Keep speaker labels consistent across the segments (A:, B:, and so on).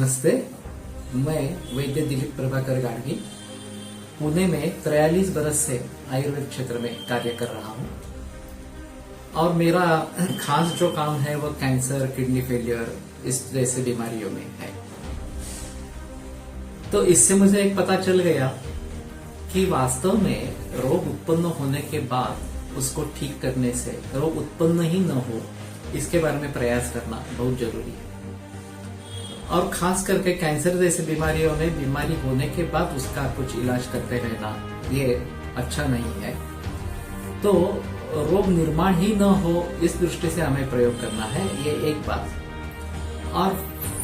A: नमस्ते। मैं वैद्य दिलीप प्रभाकर गाड़गी पुणे में 43 बरस से आयुर्वेद क्षेत्र में कार्य कर रहा हूँ और मेरा खास जो काम है वो कैंसर, किडनी फेलियर इस जैसे बीमारियों में है। तो इससे मुझे एक पता चल गया कि वास्तव में रोग उत्पन्न होने के बाद उसको ठीक करने से रोग उत्पन्न ही न हो, इसके बारे में प्रयास करना बहुत जरूरी है। और खास करके कैंसर जैसे बीमारियों में बीमारी होने के बाद उसका कुछ इलाज करते रहना ये अच्छा नहीं है। तो रोग निर्माण ही न हो इस दृष्टि से हमें प्रयोग करना है, ये एक बात। और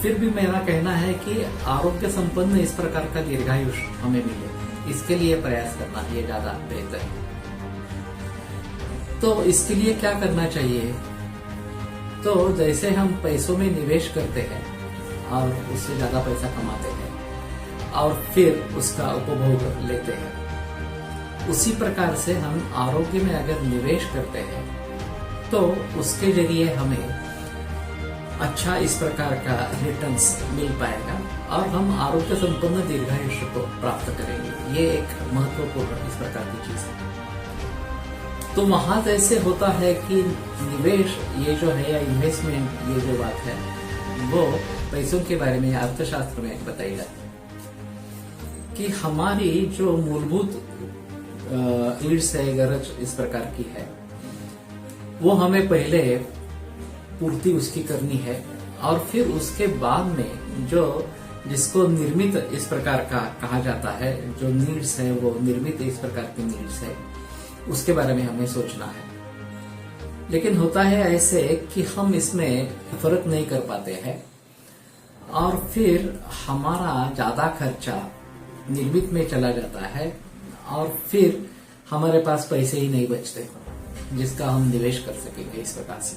A: फिर भी मेरा कहना है कि आरोग्य संपन्न इस प्रकार का दीर्घायुष हमें मिले, इसके लिए प्रयास करना ये ज्यादा बेहतर है। तो इसके लिए क्या करना चाहिए? तो जैसे हम पैसों में निवेश करते हैं और उससे ज्यादा पैसा कमाते हैं और फिर उसका उपभोग लेते हैं, उसी प्रकार से हम आरोग्य में अगर निवेश करते हैं तो उसके जरिए हमें अच्छा इस प्रकार का रिटर्न्स मिल पाएगा और हम आरोग्य संपन्न दीर्घायुष्य को प्राप्त करेंगे। ये एक महत्वपूर्ण इस प्रकार की चीज है। तो वहां जैसे होता है कि निवेश ये जो है या इन्वेस्टमेंट ये जो बात है वो पैसों के बारे में अर्थशास्त्र में बताई जाती है कि हमारी जो मूलभूत नीड्स है, गरज इस प्रकार की है, वो हमें पहले पूर्ति उसकी करनी है और फिर उसके बाद में जो जिसको निर्मित इस प्रकार का कहा जाता है, जो नीड्स है वो निर्मित इस प्रकार की नीड्स है, उसके बारे में हमें सोचना है। लेकिन होता है ऐसे कि हम इसमें फर्क नहीं कर पाते हैं और फिर हमारा ज्यादा खर्चा निर्मित में चला जाता है और फिर हमारे पास पैसे ही नहीं बचते जिसका हम निवेश कर सकेंगे इस प्रकार से।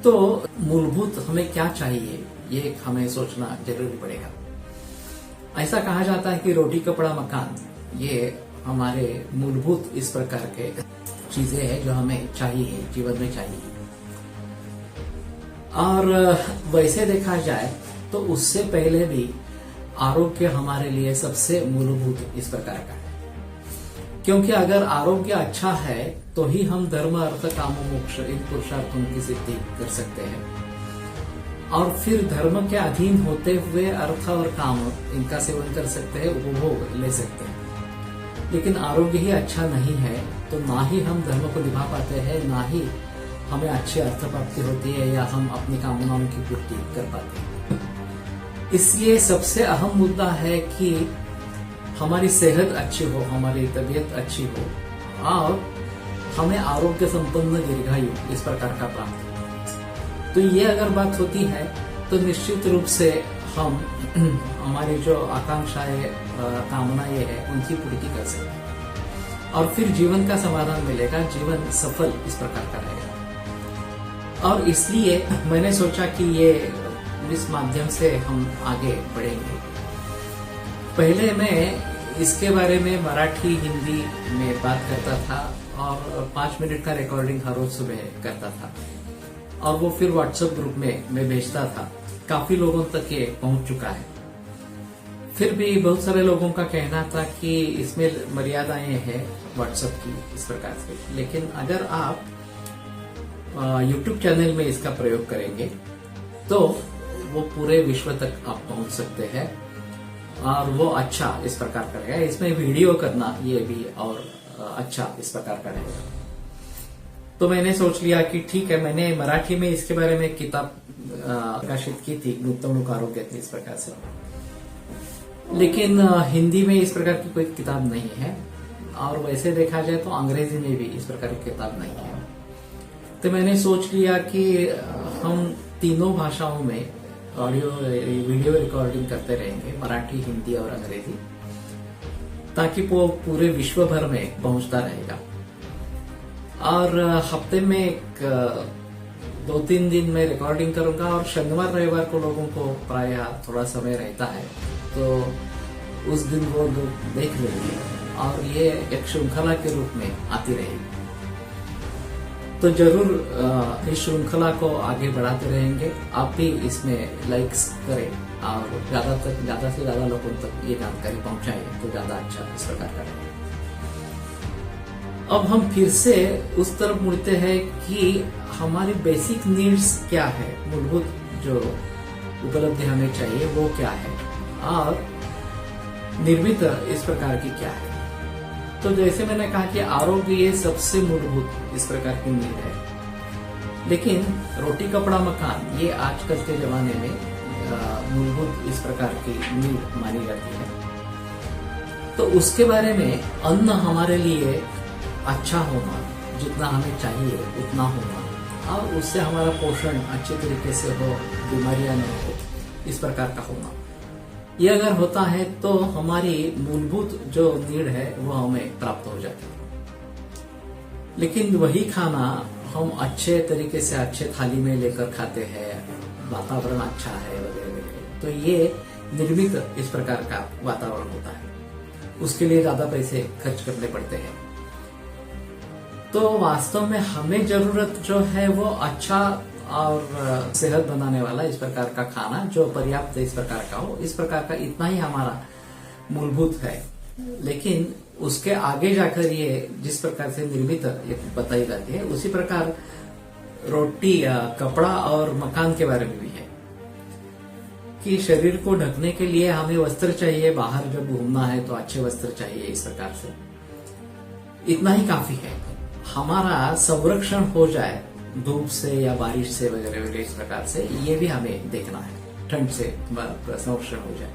A: तो मूलभूत हमें क्या चाहिए ये हमें सोचना जरूरी पड़ेगा। ऐसा कहा जाता है कि रोटी कपड़ा मकान ये हमारे मूलभूत इस प्रकार के चीजें हैं जो हमें चाहिए, जीवन में चाहिए। और वैसे देखा जाए तो उससे पहले भी आरोग्य हमारे लिए सबसे मूलभूत इस प्रकार का है, क्योंकि अगर आरोग्य अच्छा है तो ही हम धर्म, अर्थ, काम, मोक्ष इन पुरुषार्थों की सिद्धि कर सकते हैं और फिर धर्म के अधीन होते हुए अर्थ और काम इनका सेवन कर सकते हैं, उपभोग ले सकते हैं। लेकिन आरोग्य ही अच्छा नहीं है तो ना ही हम धर्म को निभा पाते हैं, ना ही हमें अच्छी अर्थ प्राप्ति होती है या हम अपनी कामनाओं की पूर्ति कर पाते हैं। इसलिए सबसे अहम मुद्दा है कि हमारी सेहत अच्छी हो, हमारी तबीयत अच्छी हो और हमें आरोग्य संपन्न दीर्घायु इस प्रकार का प्राप्त हो। तो ये अगर बात होती है तो निश्चित रूप से हम हमारी जो आकांक्षाएं, कामनाएं है उनकी पूर्ति कर सकते हैं और फिर जीवन का समाधान मिलेगा, जीवन सफल इस प्रकार का रहेगा। और इसलिए मैंने सोचा कि ये इस माध्यम से हम आगे बढ़ेंगे। पहले मैं इसके बारे में मराठी, हिंदी में बात करता था और 5 मिनट का रिकॉर्डिंग हर रोज सुबह करता था और वो फिर व्हाट्सएप ग्रुप में मैं भेजता था। काफी लोगों तक ये पहुंच चुका है। फिर भी बहुत सारे लोगों का कहना था कि इसमें मर्यादाएं हैं व्हाट्सएप की इस प्रकार से। लेकिन अगर आप YouTube चैनल में इसका प्रयोग करेंगे तो वो पूरे विश्व तक आप पहुंच सकते हैं और वो अच्छा इस प्रकार का रहेगा। इसमें वीडियो करना ये भी और अच्छा इस प्रकार का रहेगा। तो मैंने सोच लिया कि ठीक है, मैंने मराठी में इसके बारे में किताब प्रकाशित की थी, गुंतवणूक आरोग्य इस प्रकार से, लेकिन हिंदी में इस प्रकार की कोई किताब नहीं है और वैसे देखा जाए तो अंग्रेजी में भी इस प्रकार की किताब नहीं है। तो मैंने सोच लिया कि हम तीनों भाषाओं में ऑडियो वीडियो रिकॉर्डिंग करते रहेंगे, मराठी, हिंदी और अंग्रेजी, ताकि वो पूरे विश्व भर में पहुंचता रहेगा। और हफ्ते में 2-3 दिन में रिकॉर्डिंग करूंगा और शनिवार रविवार को लोगों को प्रायः थोड़ा समय रहता है तो उस दिन वो लोग देख लेंगे और ये एक श्रृंखला के रूप में आती रहेगी। तो जरूर इस श्रृंखला को आगे बढ़ाते रहेंगे। आप भी इसमें लाइक्स करें और ज्यादा से ज्यादा लोगों तक ये जानकारी पहुंचाए तो ज्यादा अच्छा इस प्रकार का रहेगा। अब हम फिर से उस तरफ मुड़ते हैं कि हमारी बेसिक नीड्स क्या है, मूलभूत जो उपलब्धि हमें चाहिए वो क्या है और निर्मित इस प्रकार की क्या है। तो जैसे मैंने कहा कि आरोग्य ये सबसे मूलभूत इस प्रकार की नीड है, लेकिन रोटी कपड़ा मकान ये आजकल के जमाने में मूलभूत इस प्रकार की नीड मानी जाती है। तो उसके बारे में अन्न हमारे लिए अच्छा होना, जितना हमें चाहिए उतना होना और उससे हमारा पोषण अच्छे तरीके से हो, बीमारियां न हो, इस प्रकार का होना, ये अगर होता है तो हमारी मूलभूत जो नीड है वो हमें प्राप्त हो जाती है। लेकिन वही खाना हम अच्छे तरीके से अच्छे थाली में लेकर खाते हैं, वातावरण अच्छा है वगैरह, तो ये निर्मित इस प्रकार का वातावरण होता है, उसके लिए ज्यादा पैसे खर्च करने पड़ते हैं। तो वास्तव में हमें जरूरत जो है वो अच्छा और सेहत बनाने वाला इस प्रकार का खाना जो पर्याप्त इस प्रकार का हो, इस प्रकार का इतना ही हमारा मूलभूत है। लेकिन उसके आगे जाकर ये जिस प्रकार से निर्मित बताई जाती है, उसी प्रकार रोटी कपड़ा और मकान के बारे में भी है कि शरीर को ढकने के लिए हमें वस्त्र चाहिए, बाहर जब घूमना है तो अच्छे वस्त्र चाहिए, इस प्रकार से इतना ही काफी है। हमारा संरक्षण हो जाए धूप से या बारिश से वगैरह वगैरह, इस प्रकार से ये भी हमें देखना है, ठंड से संरक्षण हो जाए।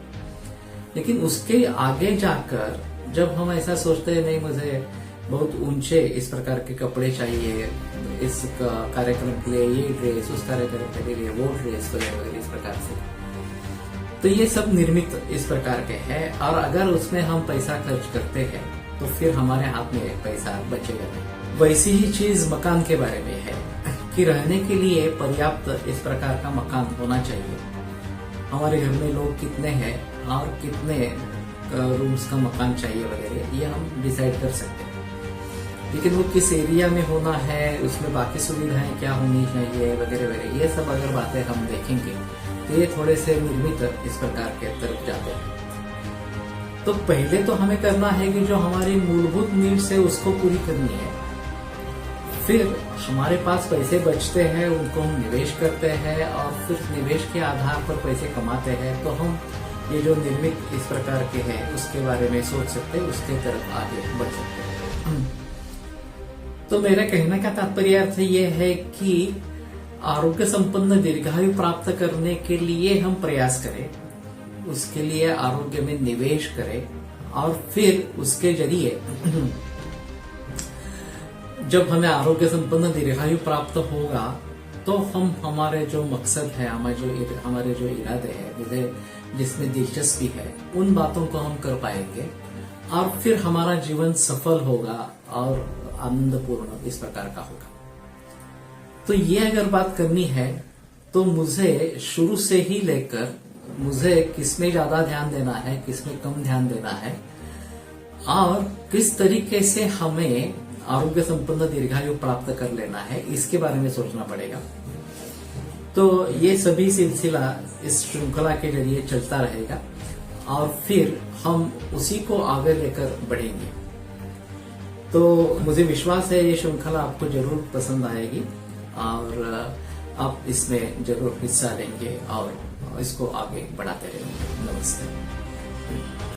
A: लेकिन उसके आगे जाकर जब हम ऐसा सोचते हैं नहीं मुझे बहुत ऊंचे इस प्रकार के कपड़े चाहिए, इस कार्यक्रम के लिए ये ड्रेस, उस कार्यक्रम के लिए वो ड्रेस वगैरह वगैरह, इस प्रकार से, तो ये सब निर्मित इस प्रकार के हैं। और अगर उसमें हम पैसा खर्च करते हैं तो फिर हमारे हाथ में पैसा बचेगा नहीं। वैसी ही चीज मकान के बारे में है कि रहने के लिए पर्याप्त इस प्रकार का मकान होना चाहिए। हमारे घर में लोग कितने हैं और कितने रूम्स का मकान चाहिए वगैरह, ये हम डिसाइड कर सकते हैं। लेकिन वो किस एरिया में होना है, उसमें बाकी सुविधाएं क्या होनी चाहिए वगैरह वगैरह, ये सब अगर बातें हम देखेंगे तो ये थोड़े से निर्मित इस प्रकार के तरफ जाते हैं। तो पहले तो हमें करना है कि जो हमारी मूलभूत नीड्स है उसको पूरी करनी है। फिर हमारे पास पैसे बचते हैं, उनको हम निवेश करते हैं और फिर निवेश के आधार पर पैसे कमाते हैं, तो हम ये जो निर्मित इस प्रकार के हैं उसके बारे में सोच सकते हैं, उसके तरफ आगे बढ़ सकते हैं। तो मेरा कहने का तात्पर्य अर्थ ये है कि आरोग्य संपन्न दीर्घायु प्राप्त करने के लिए हम प्रयास करें, उसके लिए आरोग्य में निवेश करें और फिर उसके जरिए जब हमें आरोग्य संपन्न दीर्घायु प्राप्त होगा तो हम हमारे जो मकसद है, हमारे जो इरादे हैं, जिसमें दिलचस्पी है, उन बातों को हम कर पाएंगे और फिर हमारा जीवन सफल होगा और आनंदपूर्ण इस प्रकार का होगा। तो ये अगर बात करनी है तो मुझे शुरू से ही लेकर मुझे किसमें ज्यादा ध्यान देना है, किसमें कम ध्यान देना है और किस तरीके से हमें आरोग्य संपन्न दीर्घायु प्राप्त कर लेना है, इसके बारे में सोचना पड़ेगा। तो ये सभी सिलसिला इस श्रृंखला के जरिए चलता रहेगा और फिर हम उसी को आगे लेकर बढ़ेंगे। तो मुझे विश्वास है ये श्रृंखला आपको जरूर पसंद आएगी और आप इसमें जरूर हिस्सा लेंगे और इसको आगे बढ़ाते रहेंगे। नमस्ते।